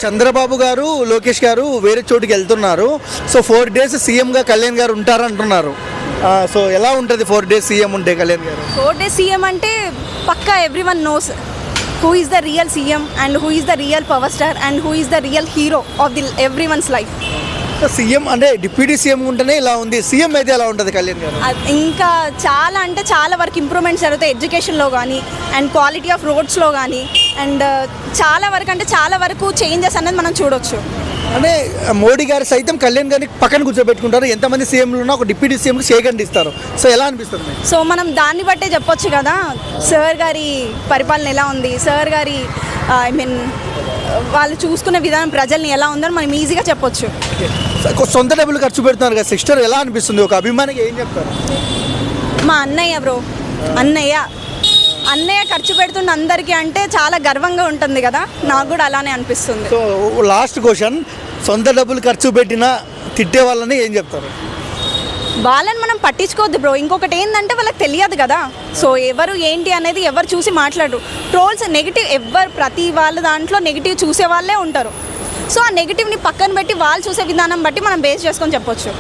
చంద్రబాబు గారు లోకేష్ గారు వేరే చోటుకి వెళ్తున్నారు. సో 4 days సీఎంగా కళ్యాణ్ గారు ఉంటారంటున్నారు. సో ఎలా ఉంటుంది 4 days సీఎం ఉంటే కళ్యాణ్ గారు? 4 days సీఎం అంటే పక్కా everyone knows who is the real CM and who is the real power star and who is the real hero of the everyone's life. CM అంటే deputy CM ఉంటేనే ఇలా ఉంది, CM అయితే ఎలా ఉంటుంది కళ్యాణ్ గారు? ఇంకా చాలా అంటే చాలా వరకు ఇంప్రూవ్మెంట్స్ జరుగుతాయి ఎడ్యుకేషన్లో కానీ అండ్ క్వాలిటీ ఆఫ్ రోడ్స్లో కానీ అండ్ చాలా వరకు చేంజెస్ అనేది మనం చూడొచ్చు. అంటే మోడీ గారు సైతం కళ్యాణ్ గారిని పక్కన కూర్చోబెట్టుకుంటారు. ఎంతమంది సీఎంలు ఉన్నా ఒక డిప్యూటీ సీఎంకి షేక్ ఇస్తారు. సో ఎలా అనిపిస్తుంది? సో మనం దాన్ని బట్టే చెప్పొచ్చు కదా సార్ గారి పరిపాలన ఎలా ఉంది, సార్ గారి వాళ్ళు చూసుకునే విధానం ప్రజల్ని ఎలా ఉందని మనం ఈజీగా చెప్పొచ్చు. సొంత డబ్బులు ఖర్చు పెడుతున్నారు కదా సిస్టర్, ఎలా అనిపిస్తుంది? ఒక అభిమానికి ఏం చెప్తారు? మా అన్నయ్య అన్నయ్య ఖర్చు పెడుతున్న అందరికీ అంటే చాలా గర్వంగా ఉంటుంది కదా, నాకు కూడా అలానే అనిపిస్తుంది. సో లాస్ట్ క్వశ్చన్, సొంత డబ్బులు ఖర్చు పెట్టినా తిట్టే వాళ్ళని ఏం చెప్తారు? వాళ్ళని మనం పట్టించుకోవద్దు బ్రో. ఇంకొకటి ఏంటంటే వాళ్ళకి తెలియదు కదా, సో ఎవరు ఏంటి అనేది ఎవరు చూసి మాట్లాడరు. ట్రోల్స్ నెగిటివ్ ప్రతి వాళ్ళ దాంట్లో నెగిటివ్ చూసే వాళ్ళే ఉంటారు. సో ఆ నెగిటివ్ని పక్కన పెట్టి వాళ్ళు చూసే విధానం బట్టి మనం బేస్ చేసుకొని చెప్పొచ్చు.